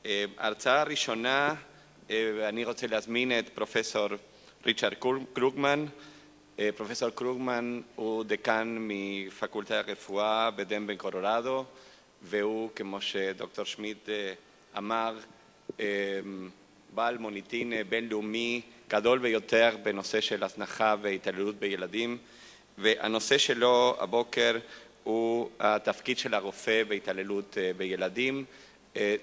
ההרצאה הראשונה, אני רוצה להזמין את פרופסור ריצ'אר קרוגמן. פרופסור קרוגמן הוא דיקאן מפקולטת הרפואה בדנבר, קולראדו, והוא, כמו שדוקטור שמיט אמר, בעל מוניטין בינלאומי גדול ביותר בנושא של הזנחה והתעללות בילדים, והנושא שלו הבוקר הוא התפקיד של הרופא בהתעללות בילדים.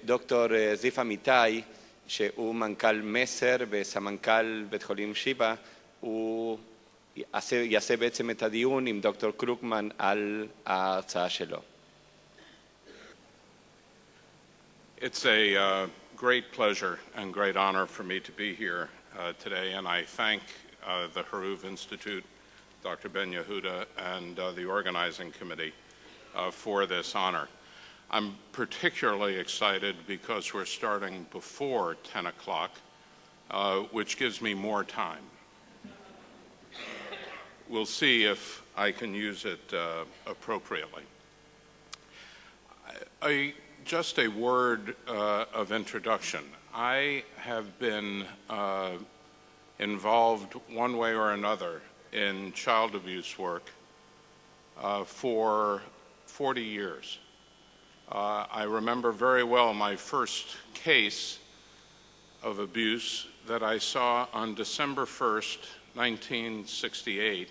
דוקטור זיף אמיתי, שהוא מנכ"ל מסר וסמנכ"ל בית חולים שיבא, הוא יעשה בעצם את הדיון עם דוקטור קרוגמן על ההרצאה שלו. It's a great pleasure and great honor for me to be here today, and I thank the Xerov Institute, Dr. Ben Yehuda, and the organizing committee for this honor. I'm particularly excited because we're starting before 10 o'clock, which gives me more time. We'll see if I can use it appropriately. Just a word of introduction. I have been involved one way or another in child abuse work for 40 years. I remember very well my first case of abuse that I saw on December 1st, 1968,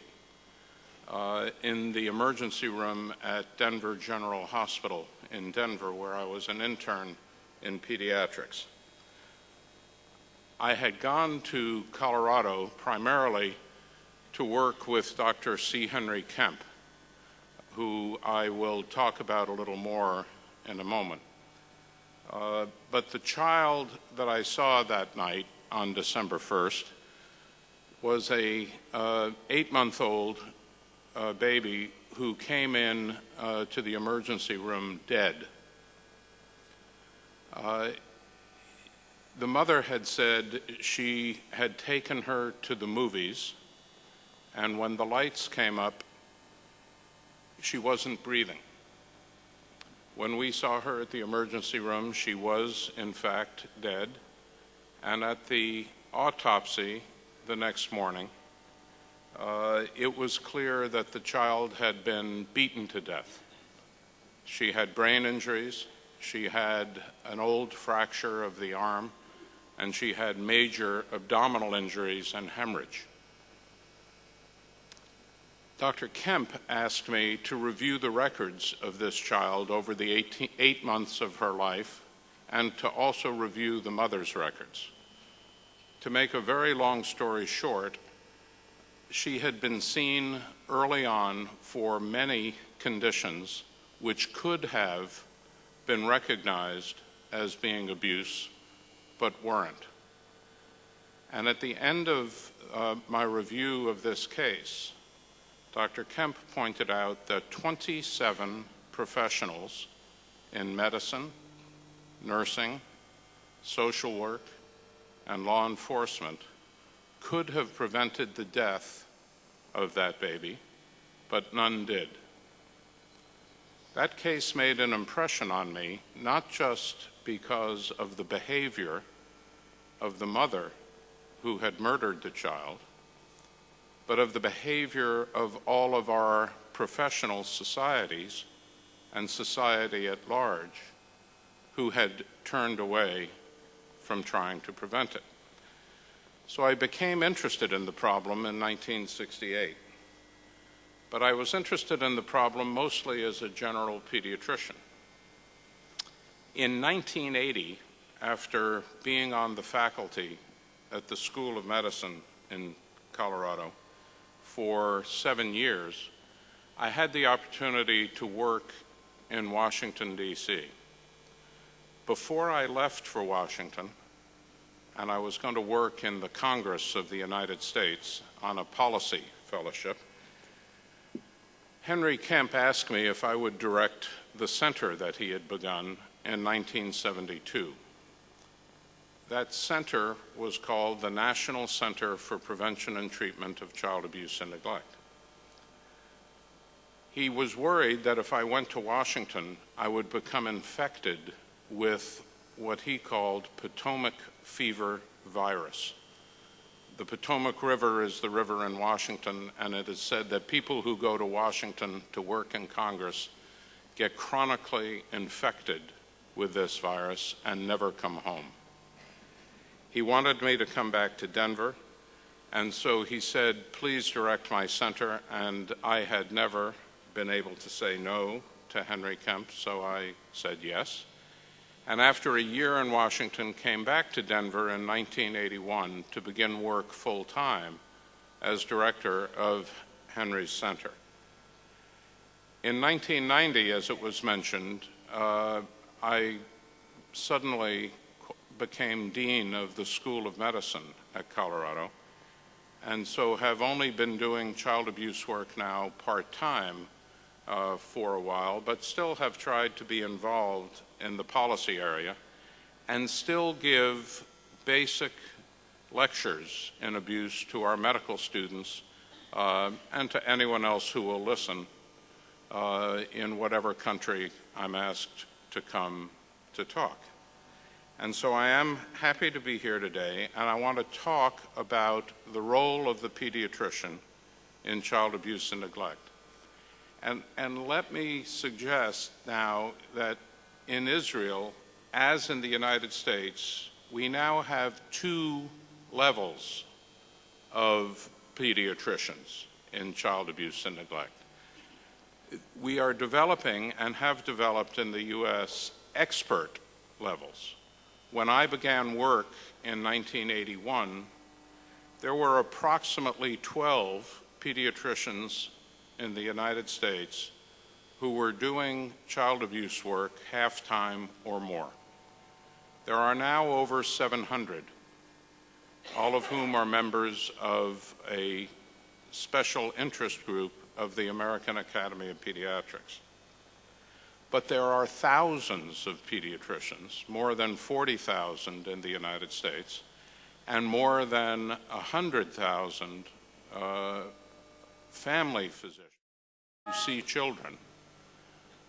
in the emergency room at Denver General Hospital in Denver, where I was an intern in pediatrics. I had gone to Colorado primarily to work with Dr. C. Henry Kemp, who I will talk about a little more in a moment. But the child that I saw that night on December 1st was a 8-month-old baby who came in to the emergency room dead. The mother had said she had taken her to the movies, and when the lights came up, she wasn't breathing. When we saw her at the emergency room, she was, in fact, dead. And at the autopsy the next morning, it was clear that the child had been beaten to death. She had brain injuries, she had an old fracture of the arm, and she had major abdominal injuries and hemorrhage. Dr. Kemp asked me to review the records of this child over the 8 months of her life and to also review the mother's records. To make a very long story short, she had been seen early on for many conditions which could have been recognized as being abuse, but weren't. And at the end of my review of this case, Dr. Kemp pointed out that 27 professionals in medicine, nursing, social work, and law enforcement could have prevented the death of that baby, but none did. That case made an impression on me, not just because of the behavior of the mother who had murdered the child, but of the behavior of all of our professional societies and society at large who had turned away from trying to prevent it. So I became interested in the problem in 1968. But I was interested in the problem mostly as a general pediatrician. In 1980, after being on the faculty at the School of Medicine in Colorado for 7 years, I had the opportunity to work in Washington, D.C. Before I left for Washington, and I was going to work in the Congress of the United States on a policy fellowship, Henry Kemp asked me if I would direct the center that he had begun in 1972. That center was called the National Center for Prevention and Treatment of Child Abuse and Neglect. He was worried that if I went to Washington, I would become infected with what he called Potomac fever virus. The Potomac River is the river in Washington, and it is said that people who go to Washington to work in Congress get chronically infected with this virus and never come home. He wanted me to come back to Denver, and so he said, please direct my center, and I had never been able to say no to Henry Kemp, so I said yes. And after a year in Washington, came back to Denver in 1981 to begin work full-time as director of Henry's Center. In 1990, as it was mentioned, I suddenly became dean of the School of Medicine at Colorado, and so have only been doing child abuse work now part-time for a while, but still have tried to be involved in the policy area and still give basic lectures in abuse to our medical students and to anyone else who will listen in whatever country I'm asked to come to talk. And so I am happy to be here today, and I want to talk about the role of the pediatrician in child abuse and neglect. And let me suggest now that in Israel, as in the United States, we now have two levels of pediatricians in child abuse and neglect. We are developing and have developed in the U.S. expert levels. When I began work in 1981, there were approximately 12 pediatricians in the United States who were doing child abuse work half-time or more. There are now over 700, all of whom are members of a special interest group of the American Academy of Pediatrics. But there are thousands of pediatricians, more than 40,000 in the United States, and more than 100,000 family physicians who see children,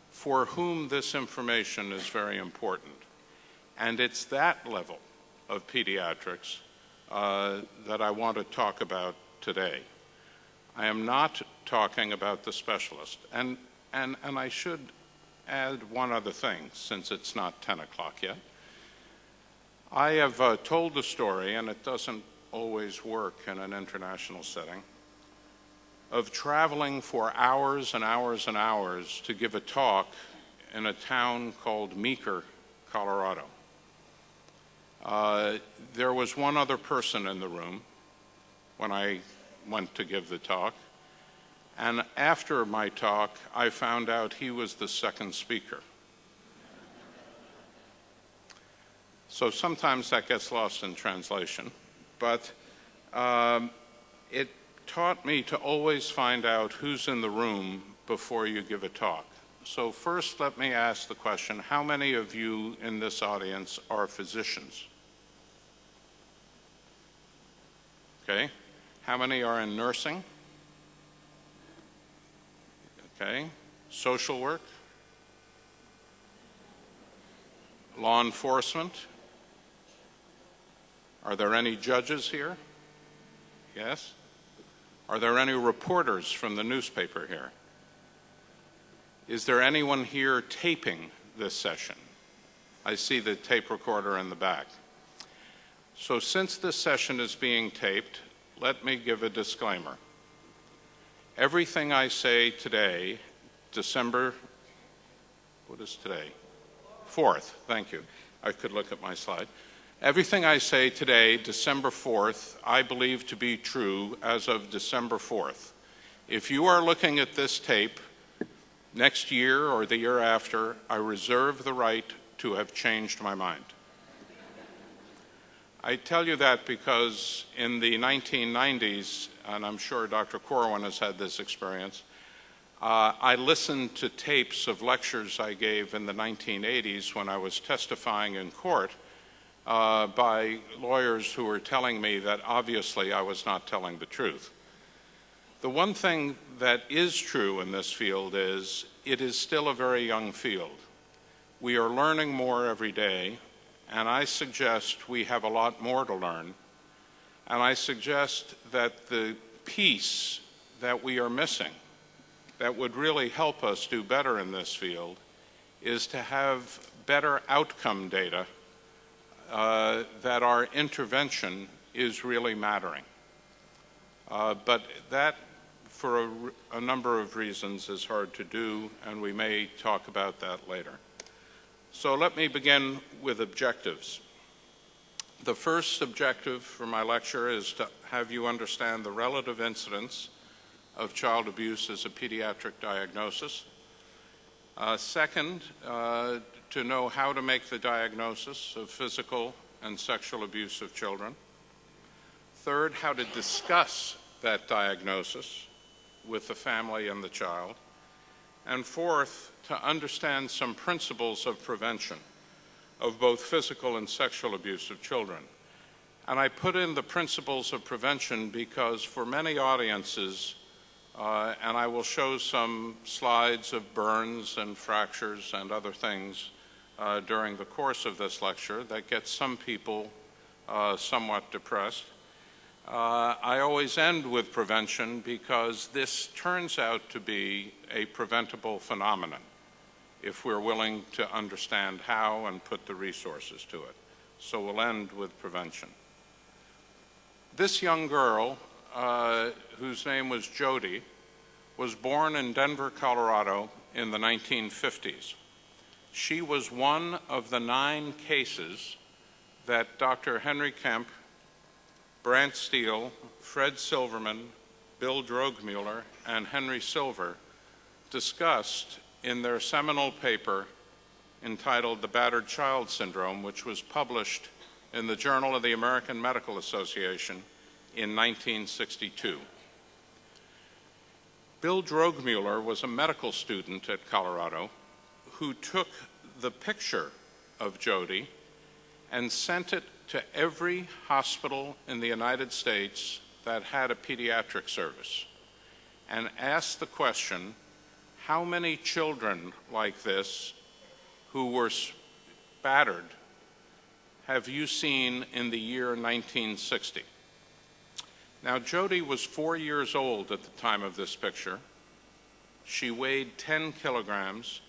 for whom this information is very important. And it's that level of pediatrics that I want to talk about today. I am not talking about the specialist. And I should add one other thing, since it's not 10 o'clock yet. I have told the story, and it doesn't always work in an international setting, of traveling for hours and hours and hours to give a talk in a town called Meeker, Colorado. There was one other person in the room when I went to give the talk, and after my talk, I found out he was the second speaker. So sometimes that gets lost in translation, but it taught me to always find out who's in the room before you give a talk. So first, let me ask the question, how many of you in this audience are physicians? Okay. How many are in nursing? Okay. Social work? Law enforcement? Are there any judges here? Yes. Are there any reporters from the newspaper here? Is there anyone here taping this session? I see the tape recorder in the back. So since this session is being taped, let me give a disclaimer. Everything I say today, December, what is today? 4th, thank you. I could look at my slide. Everything I say today, December 4th, I believe to be true as of December 4th. If you are looking at this tape next year or the year after, I reserve the right to have changed my mind. I tell you that because in the 1990s, and I'm sure Dr. Corwin has had this experience, I listened to tapes of lectures I gave in the 1980s when I was testifying in court by lawyers who were telling me that obviously I was not telling the truth. The one thing that is true in this field is it is still a very young field. We are learning more every day, and I suggest we have a lot more to learn, and I suggest that the piece that we are missing that would really help us do better in this field is to have better outcome data that our intervention is really mattering. But that, for a number of reasons, is hard to do, and we may talk about that later. So let me begin with objectives. The first objective for my lecture is to have you understand the relative incidence of child abuse as a pediatric diagnosis. Second, to know how to make the diagnosis of physical and sexual abuse of children. Third, how to discuss that diagnosis with the family and the child. And fourth, to understand some principles of prevention of both physical and sexual abuse of children. And I put in the principles of prevention because for many audiences, and I will show some slides of burns and fractures and other things during the course of this lecture that get some people somewhat depressed. I always end with prevention because this turns out to be a preventable phenomenon if we're willing to understand how and put the resources to it. So we'll end with prevention. This young girl, whose name was Jody, was born in Denver, Colorado in the 1950s. She was one of the 9 cases that Dr. Henry Kemp, Brant Steele, Fred Silverman, Bill Drogmuller, and Henry Silver discussed in their seminal paper entitled The Battered Child Syndrome, which was published in the Journal of the American Medical Association in 1962. Bill Drogmuller was a medical student at Colorado who took the picture of Jody and sent it to every hospital in the United States that had a pediatric service and asked the question, how many children like this who were battered have you seen in the year 1960? Now, Jody was 4 years old at the time of this picture. She weighed 10 kilograms,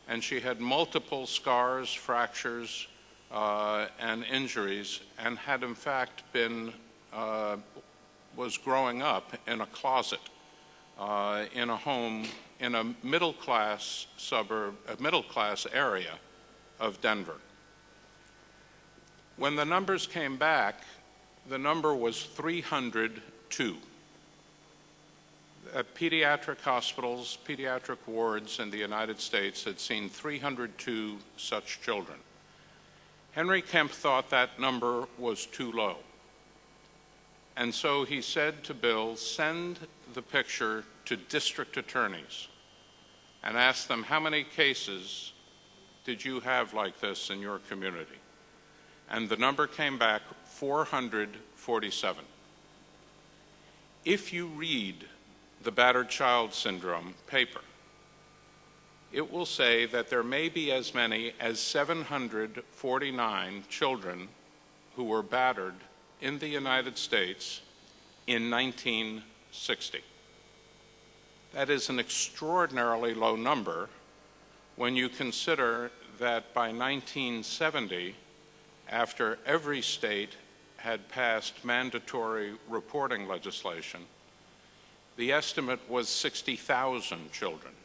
and she had multiple scars, fractures, and injuries, and had in fact was growing up in a closet in a home in a middle-class suburb, a middle-class area of Denver. When the numbers came back, the number was 302. At pediatric hospitals, pediatric wards in the United States had seen 302 such children. Henry Kemp thought that number was too low. And so he said to Bill, send the picture to district attorneys and ask them, how many cases did you have like this in your community? And the number came back 447. If you read the Battered Child Syndrome paper, it will say that there may be as many as 749 children who were battered in the United States in 1960. That is an extraordinarily low number when you consider that by 1970, after every state had passed mandatory reporting legislation, the estimate was 60,000 children.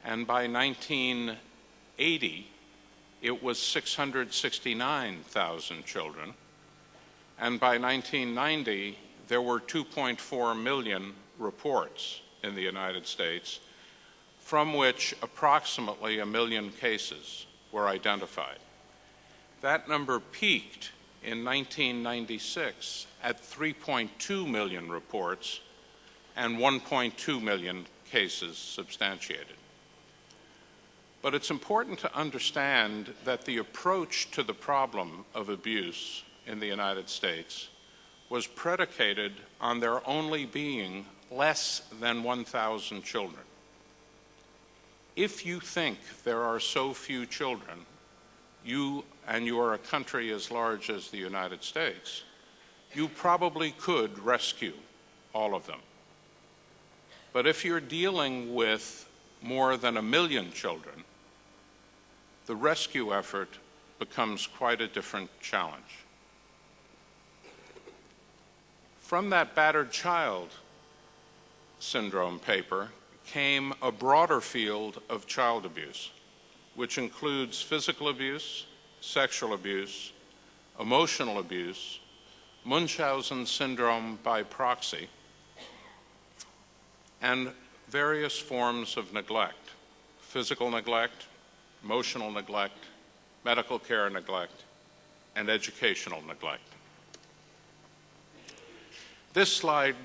And by 1980, it was 669,000 children. And by 1990, there were 2.4 million reports in the United States, from which approximately 1 million cases were identified. That number peaked in 1996 at 3.2 million reports and 1.2 million cases substantiated. But it's important to understand that the approach to the problem of abuse in the United States was predicated on there only being less than 1,000 children. If you think there are so few children, you are a country as large as the United States, you probably could rescue all of them. But if you're dealing with more than 1 million children, the rescue effort becomes quite a different challenge. From that battered child syndrome paper came a broader field of child abuse, which includes physical abuse, sexual abuse, emotional abuse, Munchausen syndrome by proxy, and various forms of neglect: physical neglect, emotional neglect, medical care neglect, and educational neglect. This slide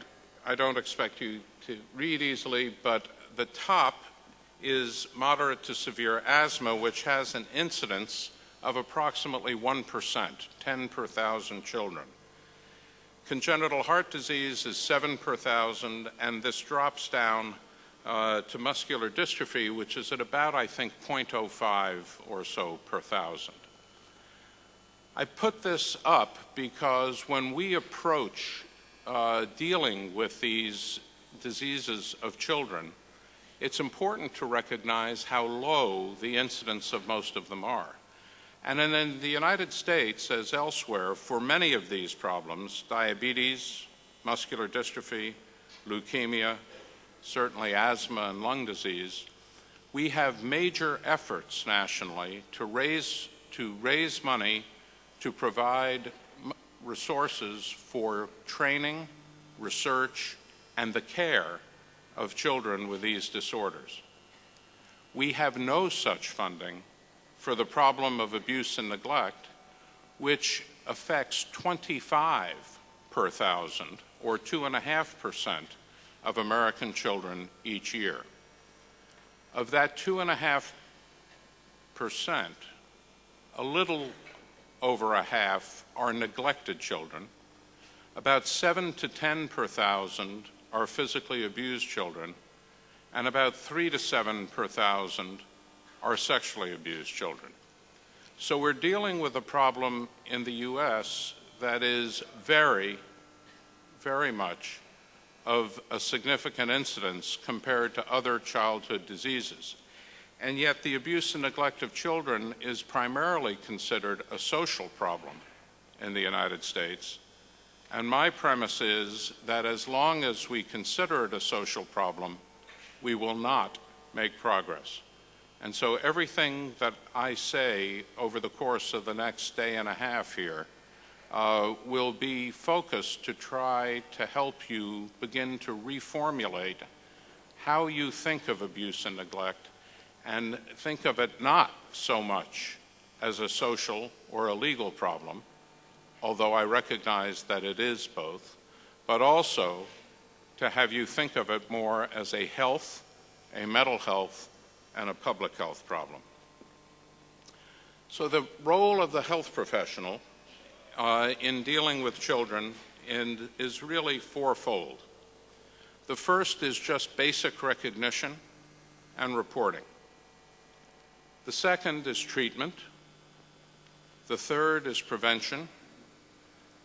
I don't expect you to read easily, but the top is moderate to severe asthma, which has an incidence of approximately 1%, 10 per 1,000 children. Congenital heart disease is 7 per 1,000, and this drops down to muscular dystrophy, which is at about, I think, 0.05 or so per 1,000. I put this up because when we approach dealing with these diseases of children, it's important to recognize how low the incidence of most of them are. And in the United States, as elsewhere, for many of these problems, diabetes, muscular dystrophy, leukemia, certainly asthma and lung disease, we have major efforts nationally to raise money to provide resources for training, research, and the care of children with these disorders. We have no such funding for the problem of abuse and neglect, which affects 25 per 1,000, or 2.5% of American children each year. Of that 2.5%, a little over a half are neglected children. About 7 to 10 per 1,000 are physically abused children, and about 3 to 7 per 1,000 are sexually abused children. So we're dealing with a problem in the U.S. that is very, very much of a significant incidence compared to other childhood diseases. And yet the abuse and neglect of children is primarily considered a social problem in the United States. And my premise is that as long as we consider it a social problem, we will not make progress. And so everything that I say over the course of the next day and a half here will be focused to try to help you begin to reformulate how you think of abuse and neglect, and think of it not so much as a social or a legal problem, although I recognize that it is both, but also to have you think of it more as a health, a mental health, and a public health problem. So the role of the health professional in dealing with children is really fourfold. The first is just basic recognition and reporting. The second is treatment. The third is prevention.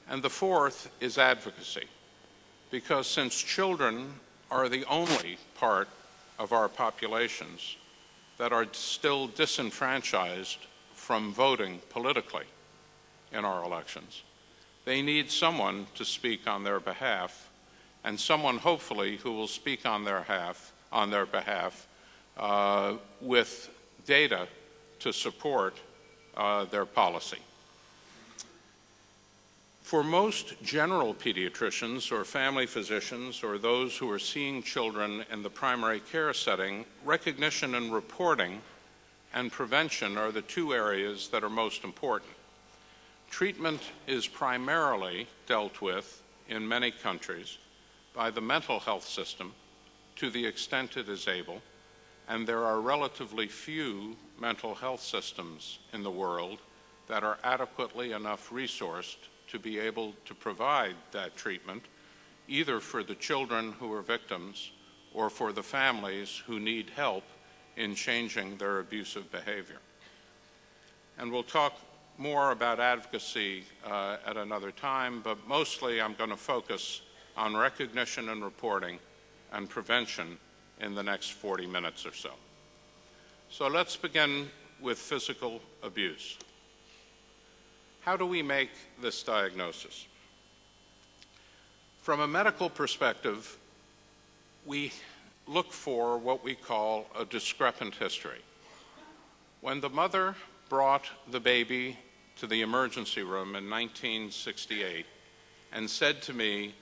And the fourth is advocacy, because since children are the only part of our populations that are still disenfranchised from voting politically in our elections, they need someone to speak on their behalf, and someone hopefully who will speak on their behalf with data to support their policy. For most general pediatricians or family physicians or those who are seeing children in the primary care setting, recognition and reporting and prevention are the two areas that are most important. Treatment is primarily dealt with in many countries by the mental health system to the extent it is able, and there are relatively few mental health systems in the world that are adequately enough resourced to be able to provide that treatment, either for the children who are victims or for the families who need help in changing their abusive behavior. And we'll talk more about advocacy at another time, but mostly I'm going to focus on recognition and reporting and prevention in the next 40 minutes or so. So let's begin with physical abuse. How do we make this diagnosis? From a medical perspective, we look for what we call a discrepant history. When the mother brought the baby to the emergency room in 1968 and said to me,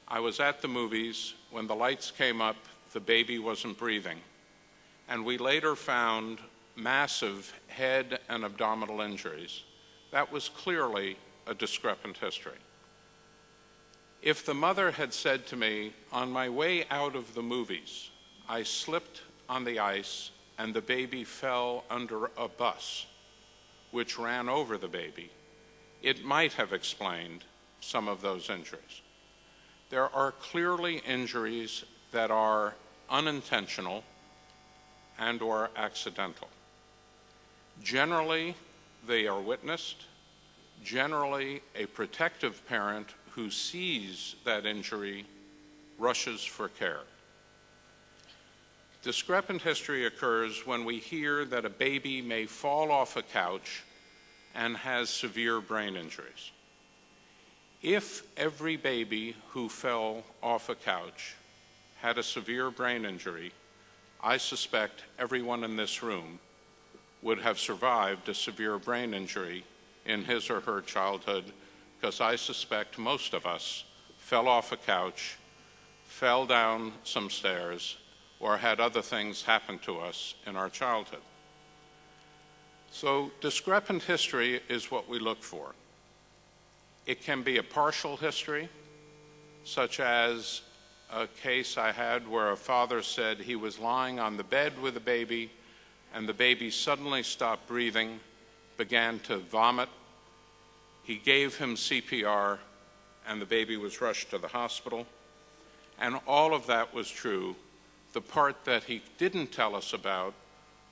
I was at the movies, when the lights came up, the baby wasn't breathing. And we later found massive head and abdominal injuries. That was clearly a discrepant history. If the mother had said to me, on my way out of the movies, I slipped on the ice and the baby fell under a bus, which ran over the baby, it might have explained some of those injuries. There are clearly injuries that are unintentional and or accidental. Generally, they are witnessed. Generally, a protective parent who sees that injury rushes for care. Discrepant history occurs when we hear that a baby may fall off a couch and has severe brain injuries. If every baby who fell off a couch had a severe brain injury, I suspect everyone in this room would have survived a severe brain injury in his or her childhood, because I suspect most of us fell off a couch, fell down some stairs, or had other things happen to us in our childhood. So discrepant history is what we look for. It can be a partial history, such as a case I had where a father said he was lying on the bed with a baby and the baby suddenly stopped breathing, began to vomit. He gave him CPR and the baby was rushed to the hospital. And all of that was true. The part that he didn't tell us about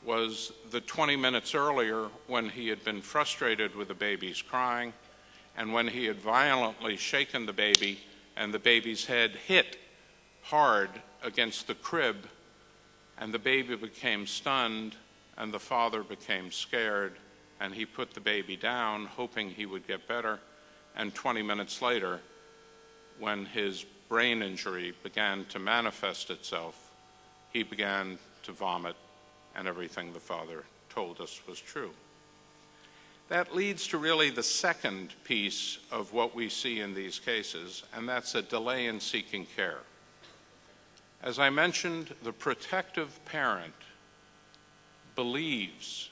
was the 20 minutes earlier when he had been frustrated with the baby's crying and when he had violently shaken the baby and the baby's head hit hard against the crib and the baby became stunned and the father became scared and he put the baby down hoping he would get better, and 20 minutes later, when his brain injury began to manifest itself, he began to vomit and everything the father told us was true. That leads to really the second piece of what we see in these cases, and that's a delay in seeking care. As I mentioned, the protective parent believes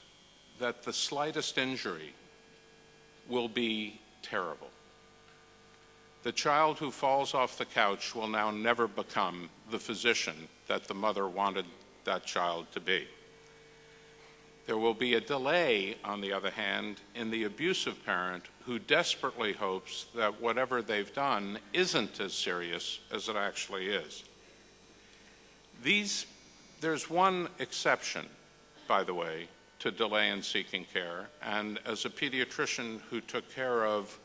that the slightest injury will be terrible. The child who falls off the couch will now never become the physician that the mother wanted that child to be. There will be a delay, on the other hand, in the abusive parent who desperately hopes that whatever they've done isn't as serious as it actually is. There's one exception, by the way, to delay in seeking care, and as a pediatrician who took care of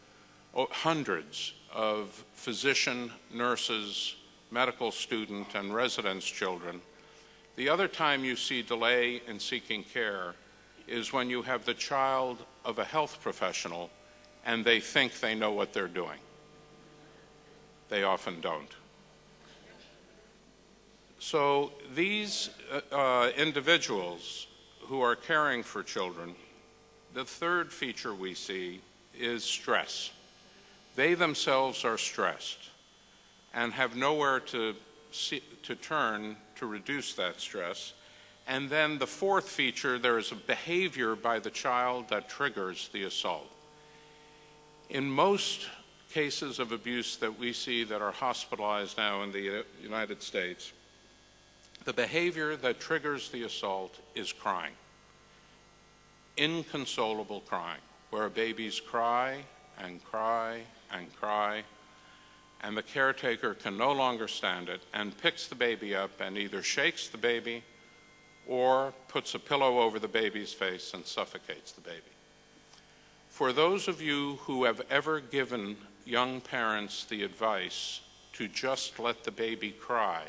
hundreds of physician, nurses, medical student, and residence children, the other time you see delay in seeking care is when you have the child of a health professional and they think they know what they're doing. They often don't. So these individuals who are caring for children, the third feature we see is stress. They themselves are stressed and have nowhere to turn to reduce that stress. And then the fourth feature, there is a behavior by the child that triggers the assault. In most cases of abuse that we see that are hospitalized now in the United States, the behavior that triggers the assault is crying. Inconsolable crying, where babies cry and cry and cry, and the caretaker can no longer stand it and picks the baby up and either shakes the baby or puts a pillow over the baby's face and suffocates the baby. For those of you who have ever given young parents the advice to just let the baby cry,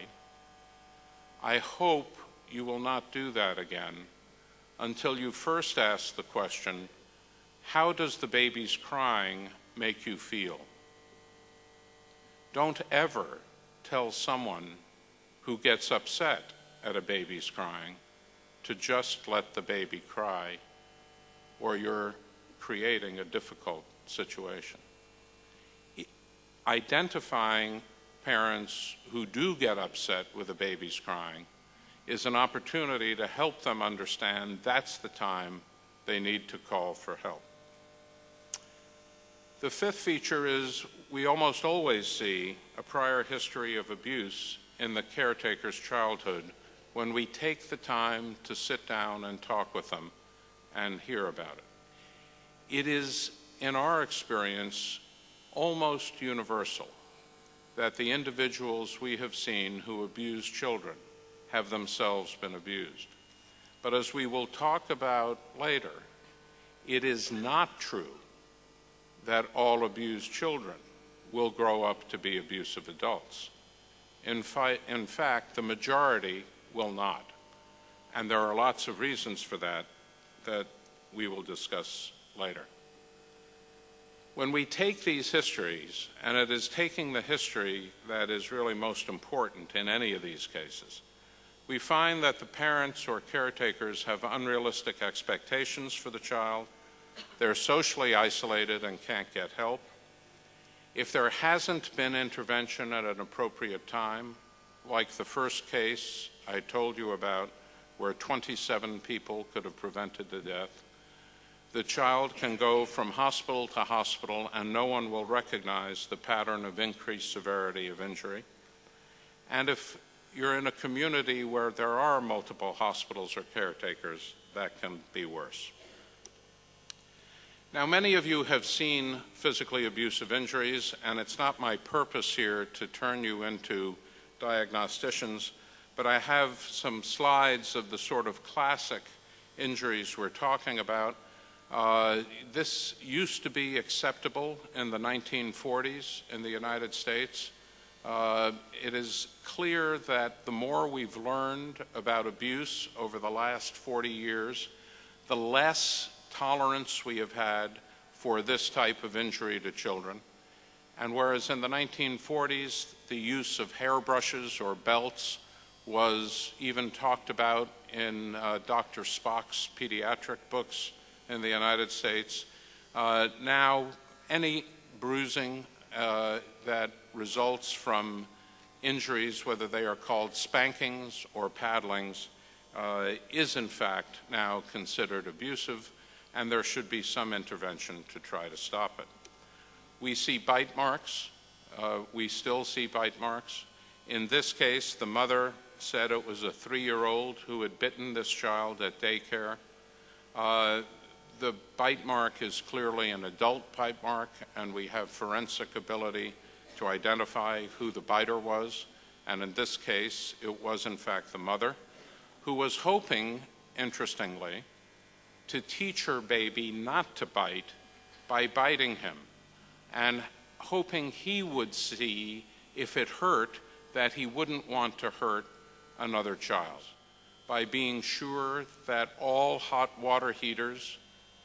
I hope you will not do that again until you first ask the question, how does the baby's crying make you feel? Don't ever tell someone who gets upset at a baby's crying to just let the baby cry, or you're creating a difficult situation. Identifying parents who do get upset with a baby's crying is an opportunity to help them understand that's the time they need to call for help. The fifth feature is we almost always see a prior history of abuse in the caretaker's childhood when we take the time to sit down and talk with them and hear about it. It is, in our experience, almost universal that the individuals we have seen who abuse children have themselves been abused. But as we will talk about later, it is not true that all abused children will grow up to be abusive adults. In fact, the majority will not. And there are lots of reasons for that that we will discuss later. When we take these histories, and it is taking the history that is really most important in any of these cases, we find that the parents or caretakers have unrealistic expectations for the child. They're socially isolated and can't get help. If there hasn't been intervention at an appropriate time, like the first case I told you about, where 27 people could have prevented the death, the child can go from hospital to hospital and no one will recognize the pattern of increased severity of injury. And if you're in a community where there are multiple hospitals or caretakers, that can be worse. Now, many of you have seen physically abusive injuries, and it's not my purpose here to turn you into diagnosticians, but I have some slides of the sort of classic injuries we're talking about. This used to be acceptable in the 1940s in the United States. It is clear that the more we've learned about abuse over the last 40 years, the less tolerance we have had for this type of injury to children. And whereas in the 1940s, the use of hairbrushes or belts was even talked about in Dr. Spock's pediatric books in the United States, now any bruising that results from injuries, whether they are called spankings or paddlings, is in fact now considered abusive, and there should be some intervention to try to stop it. We see bite marks. We still see bite marks. In this case, the mother said it was a 3-year-old who had bitten this child at daycare. The bite mark is clearly an adult bite mark, and we have forensic ability to identify who the biter was. And in this case, it was in fact the mother, who was hoping, interestingly, to teach her baby not to bite by biting him, and hoping he would see if it hurt that he wouldn't want to hurt another child, by being sure that all hot water heaters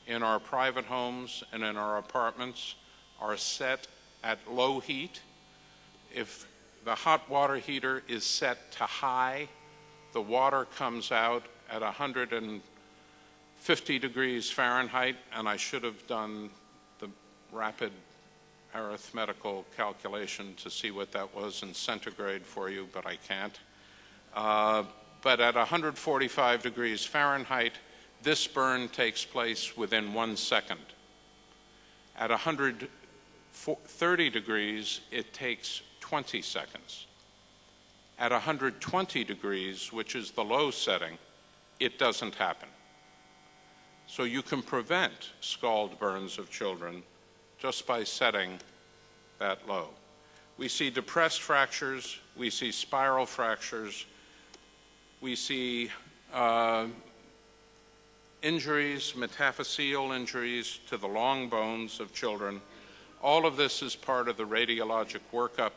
in our private homes and in our apartments are set at low heat. If the hot water heater is set to high, the water comes out at 150 degrees Fahrenheit, and I should have done the rapid arithmetical calculation to see what that was in centigrade for you, but I can't. But at 145 degrees Fahrenheit, this burn takes place within 1 second. At 130 degrees, it takes 20 seconds. At 120 degrees, which is the low setting, it doesn't happen. So you can prevent scald burns of children just by setting that low. We see depressed fractures, we see spiral fractures, we see injuries, metaphyseal injuries to the long bones of children. All of this is part of the radiologic workup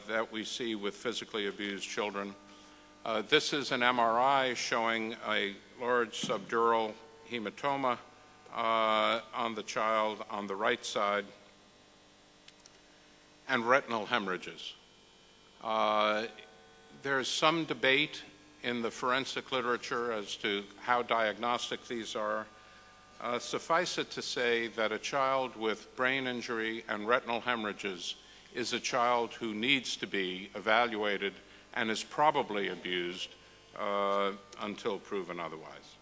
that we see with physically abused children. This is an MRI showing a large subdural hematoma on the child on the right side, and retinal hemorrhages. There's some debate in the forensic literature as to how diagnostic these are. Suffice it to say that a child with brain injury and retinal hemorrhages is a child who needs to be evaluated and is probably abused until proven otherwise.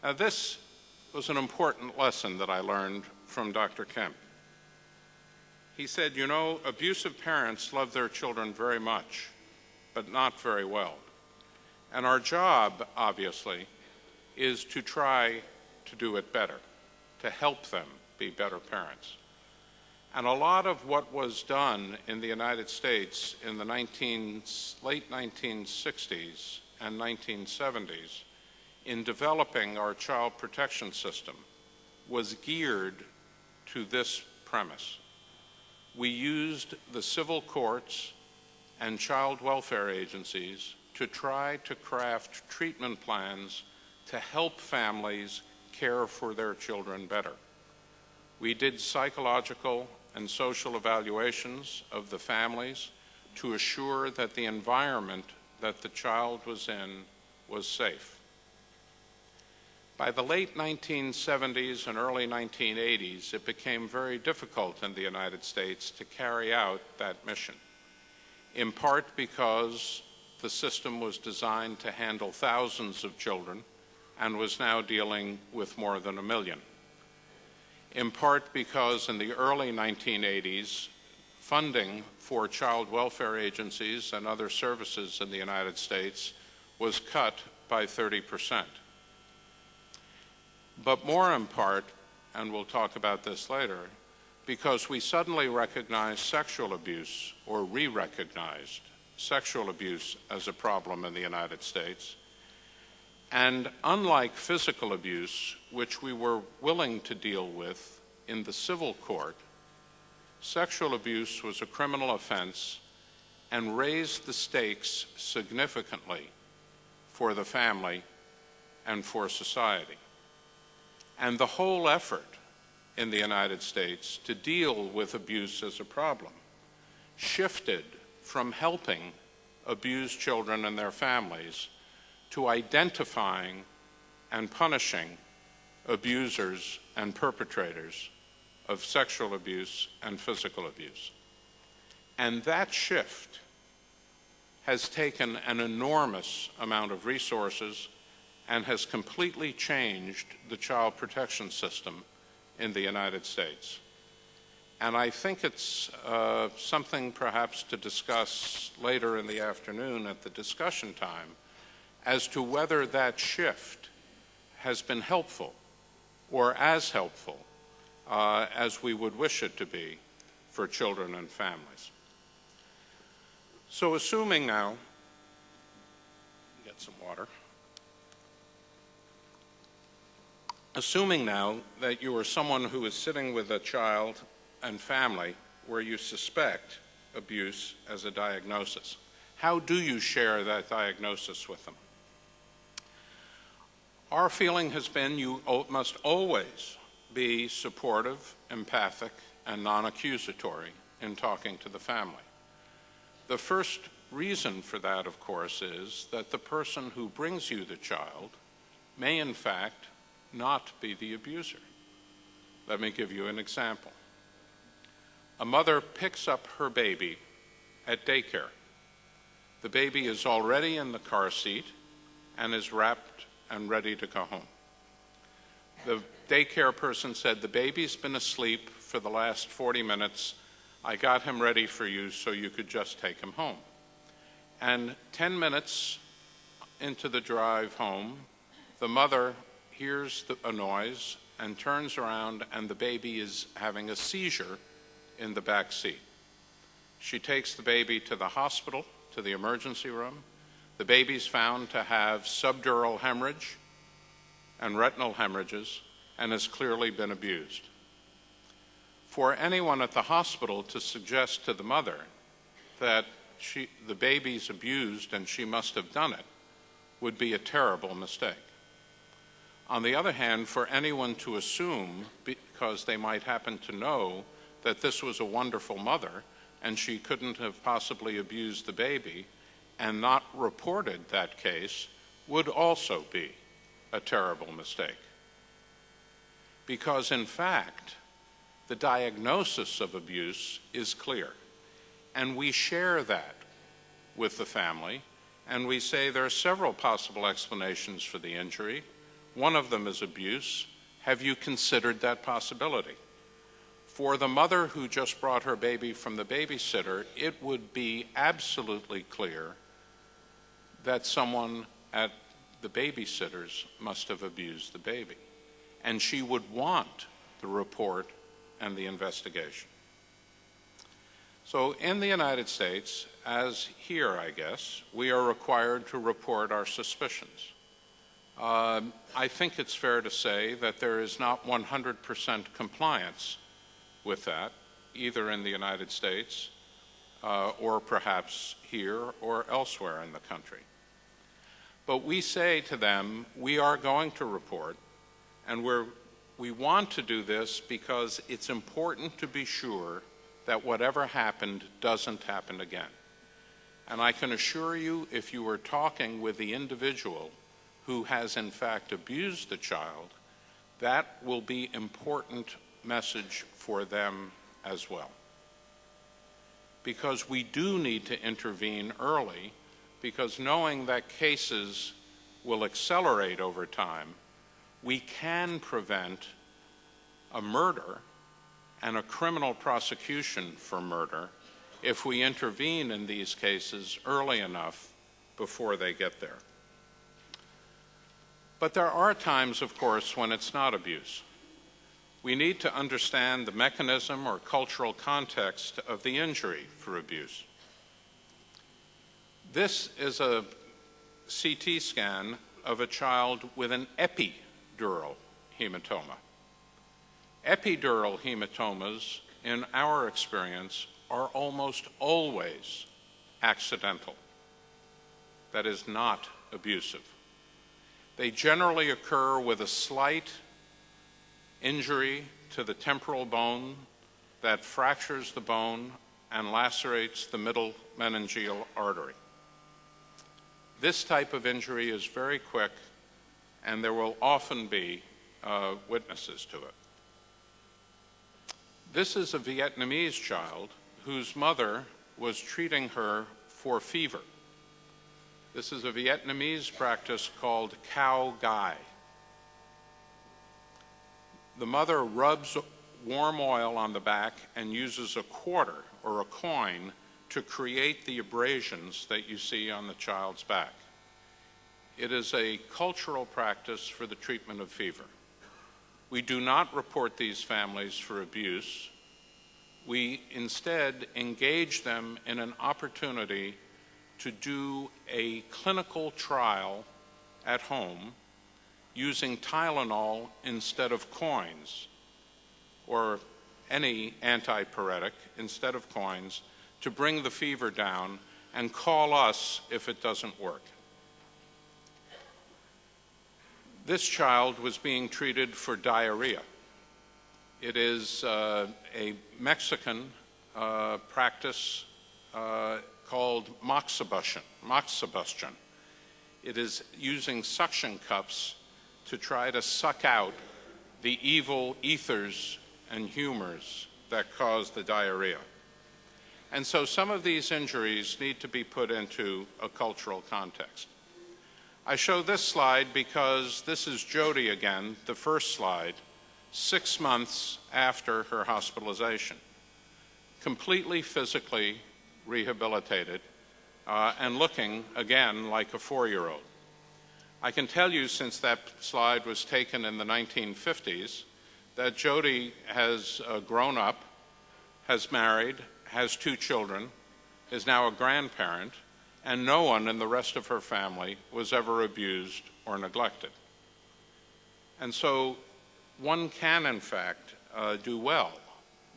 Now, this was an important lesson that I learned from Dr. Kemp. He said, you know, abusive parents love their children very much, but not very well. And our job, obviously, is to try to do it better, to help them be better parents. And a lot of what was done in the United States in the late 1960s and 1970s in developing our child protection system was geared to this premise. We used the civil courts and child welfare agencies to try to craft treatment plans to help families care for their children better. We did psychological and social evaluations of the families to assure that the environment that the child was in was safe. By the late 1970s and early 1980s, it became very difficult in the United States to carry out that mission, in part because the system was designed to handle thousands of children and was now dealing with more than 1 million. In part because in the early 1980s, funding for child welfare agencies and other services in the United States was cut by 30%. But more in part, and we'll talk about this later, because we suddenly recognized sexual abuse, or re-recognized sexual abuse as a problem in the United States. And unlike physical abuse, which we were willing to deal with in the civil court, sexual abuse was a criminal offense and raised the stakes significantly for the family and for society. And the whole effort in the United States to deal with abuse as a problem shifted from helping abused children and their families to identifying and punishing abusers and perpetrators of sexual abuse and physical abuse. And that shift has taken an enormous amount of resources and has completely changed the child protection system in the United States. And I think it's something perhaps to discuss later in the afternoon at the discussion time as to whether that shift has been helpful or as helpful as we would wish it to be for children and families. So assuming now, get some water. Assuming now that you are someone who is sitting with a child and family where you suspect abuse as a diagnosis, how do you share that diagnosis with them? Our feeling has been you must always be supportive, empathic, and non-accusatory in talking to the family. The first reason for that, of course, is that the person who brings you the child may, in fact, not be the abuser. Let me give you an example. A mother picks up her baby at daycare. The baby is already in the car seat and is wrapped and ready to go home. The daycare person said, the baby's been asleep for the last 40 minutes. I got him ready for you so you could just take him home. And 10 minutes into the drive home, the mother hears a noise and turns around, and the baby is having a seizure in the back seat. She takes the baby to the hospital, to the emergency room. The baby's found to have subdural hemorrhage and retinal hemorrhages and has clearly been abused. For anyone at the hospital to suggest to the mother that the baby's abused and she must have done it would be a terrible mistake. On the other hand, for anyone to assume, because they might happen to know that this was a wonderful mother and she couldn't have possibly abused the baby and not reported that case, would also be a terrible mistake. Because in fact, the diagnosis of abuse is clear, and we share that with the family, and we say there are several possible explanations for the injury. One of them is abuse. Have you considered that possibility? For the mother who just brought her baby from the babysitter, it would be absolutely clear that someone at the babysitter's must have abused the baby. And she would want the report and the investigation. So in the United States, as here, I guess, we are required to report our suspicions. I think it's fair to say that there is not 100% compliance with that, either in the United States or perhaps here or elsewhere in the country. But we say to them, we are going to report, and we want to do this because it's important to be sure that whatever happened doesn't happen again. And I can assure you, if you were talking with the individual who has in fact abused the child, that will be important message for them as well. Because we do need to intervene early, because knowing that cases will accelerate over time, we can prevent a murder and a criminal prosecution for murder if we intervene in these cases early enough before they get there. But there are times, of course, when it's not abuse. We need to understand the mechanism or cultural context of the injury for abuse. This is a CT scan of a child with an epidural hematoma. Epidural hematomas, in our experience, are almost always accidental. That is not abusive. They generally occur with a slight injury to the temporal bone that fractures the bone and lacerates the middle meningeal artery. This type of injury is very quick, and there will often be witnesses to it. This is a Vietnamese child whose mother was treating her for fever. This is a Vietnamese practice called cow gai. The mother rubs warm oil on the back and uses a quarter or a coin to create the abrasions that you see on the child's back. It is a cultural practice for the treatment of fever. We do not report these families for abuse. We instead engage them in an opportunity to do a clinical trial at home using Tylenol instead of coins, or any antipyretic instead of coins, to bring the fever down and call us if it doesn't work. This child was being treated for diarrhea. It is a Mexican practice called moxibustion. It is using suction cups to try to suck out the evil ethers and humors that cause the diarrhea. And so some of these injuries need to be put into a cultural context. I show this slide because this is Jody again, the first slide, 6 months after her hospitalization, completely physically rehabilitated and looking again like a 4-year-old. I can tell you, since that slide was taken in the 1950s, that Jody has grown up, has married, has 2 children, is now a grandparent, and no one in the rest of her family was ever abused or neglected. And so one can, in fact, do well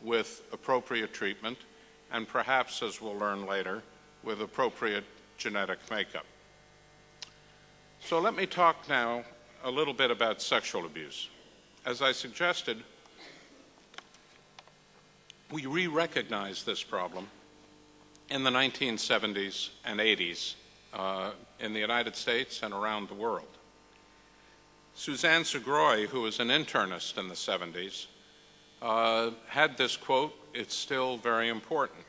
with appropriate treatment and perhaps, as we'll learn later, with appropriate genetic makeup. So let me talk now a little bit about sexual abuse. As I suggested, we re-recognized this problem in the 1970s and 80s in the United States and around the world. Suzanne Segroy, who was an internist in the 70s, had this quote, "It's still very important.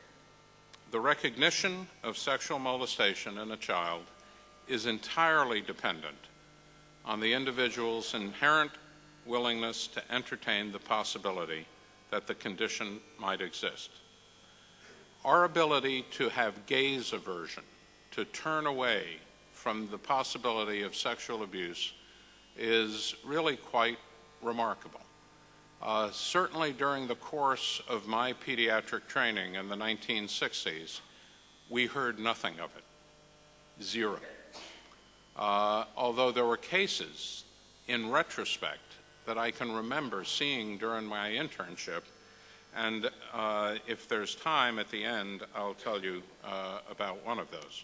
The recognition of sexual molestation in a child is entirely dependent on the individual's inherent willingness to entertain the possibility that the condition might exist. Our ability to have gaze aversion, to turn away from the possibility of sexual abuse, is really quite remarkable. Certainly during the course of my pediatric training in the 1960s, we heard nothing of it, zero. Although there were cases, in retrospect, that I can remember seeing during my internship, and if there's time at the end, I'll tell you about one of those.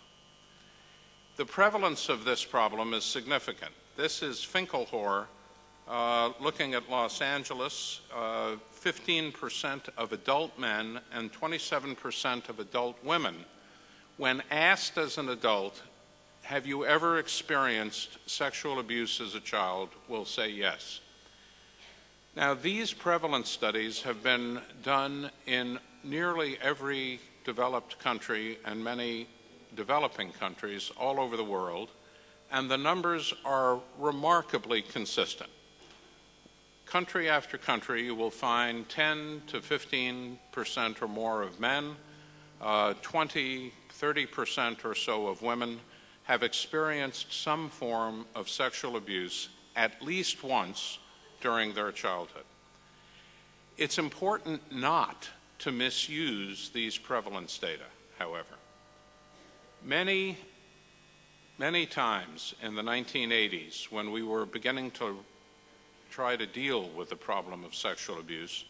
The prevalence of this problem is significant. This is Finkelhor looking at Los Angeles, 15% of adult men and 27% of adult women. When asked as an adult, have you ever experienced sexual abuse as a child, will say yes. Now, these prevalence studies have been done in nearly every developed country and many developing countries all over the world, and the numbers are remarkably consistent. Country after country, you will find 10 to 15% or more of men, 20, 30% or so of women have experienced some form of sexual abuse at least once during their childhood. It's important not to misuse these prevalence data, however. Many times in the 1980s, when we were beginning to try to deal with the problem of sexual abuse,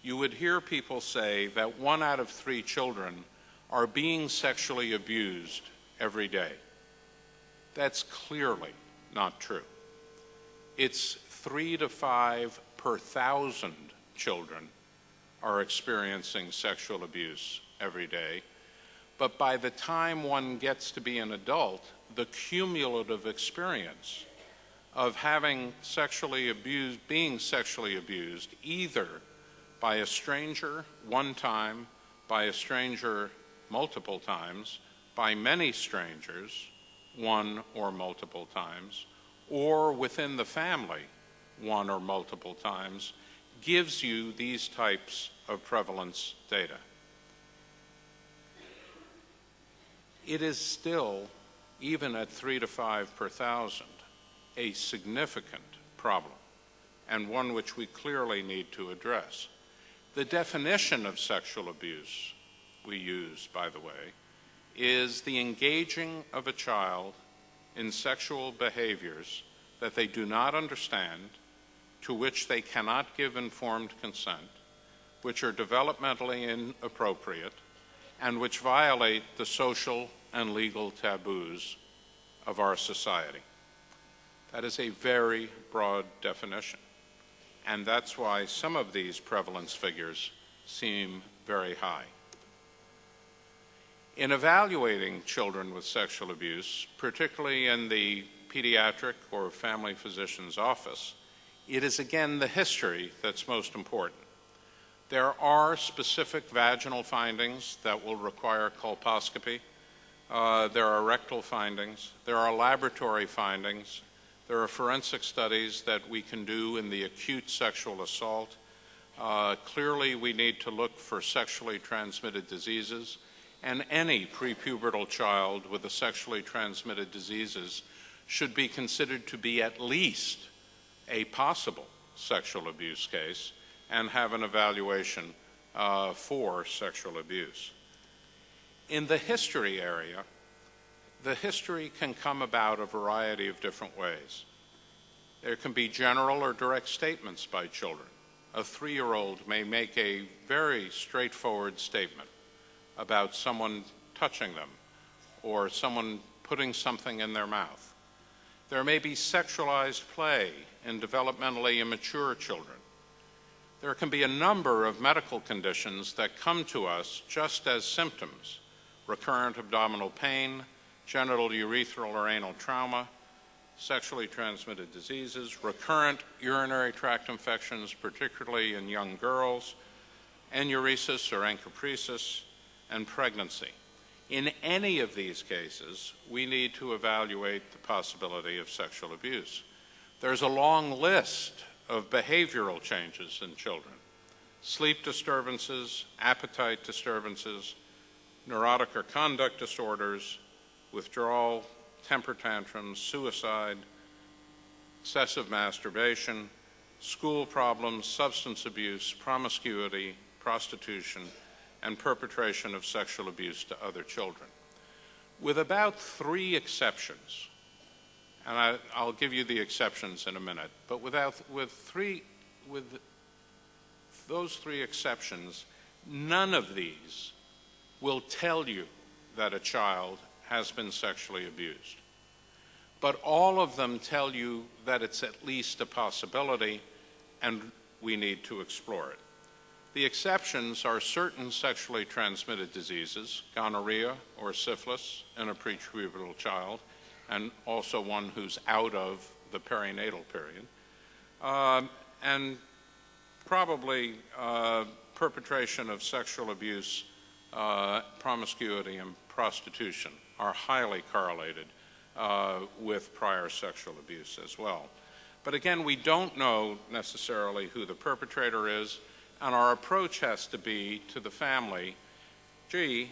you would hear people say that 1 out of 3 children are being sexually abused every day. That's clearly not true. It's 3 to 5 per 1,000 children are experiencing sexual abuse every day. But by the time one gets to be an adult, the cumulative experience of having being sexually abused, either by a stranger one time, by a stranger multiple times, by many strangers, one or multiple times, or within the family, one or multiple times, gives you these types of prevalence data. It is still, even at 3 to 5 per 1,000, a significant problem, and one which we clearly need to address. The definition of sexual abuse we use, by the way, is the engaging of a child in sexual behaviors that they do not understand, to which they cannot give informed consent, which are developmentally inappropriate, and which violate the social and legal taboos of our society. That is a very broad definition, and that's why some of these prevalence figures seem very high. In evaluating children with sexual abuse, particularly in the pediatric or family physician's office, it is again the history that's most important. There are specific vaginal findings that will require colposcopy. There are rectal findings. There are laboratory findings. There are forensic studies that we can do in the acute sexual assault. Clearly, we need to look for sexually transmitted diseases, and any prepubertal child with a sexually transmitted diseases should be considered to be at least a possible sexual abuse case and have an evaluation for sexual abuse. In the history area, the history can come about a variety of different ways. There can be general or direct statements by children. A 3-year-old may make a very straightforward statement about someone touching them or someone putting something in their mouth. There may be sexualized play in developmentally immature children. There can be a number of medical conditions that come to us just as symptoms: recurrent abdominal pain, genital, urethral, or anal trauma, sexually transmitted diseases, recurrent urinary tract infections, particularly in young girls, enuresis or encopresis, and pregnancy. In any of these cases, we need to evaluate the possibility of sexual abuse. There's a long list of behavioral changes in children: sleep disturbances, appetite disturbances, neurotic or conduct disorders, withdrawal, temper tantrums, suicide, excessive masturbation, school problems, substance abuse, promiscuity, prostitution, and perpetration of sexual abuse to other children. With about 3 exceptions, and I'll give you the exceptions in a minute, but with those 3 exceptions, none of these will tell you that a child has been sexually abused. But all of them tell you that it's at least a possibility, and we need to explore it. The exceptions are certain sexually transmitted diseases, gonorrhea or syphilis in a prepubertal child, and also one who's out of the perinatal period, and probably perpetration of sexual abuse, promiscuity, and prostitution are highly correlated with prior sexual abuse as well. But again, we don't know necessarily who the perpetrator is, and our approach has to be to the family: gee,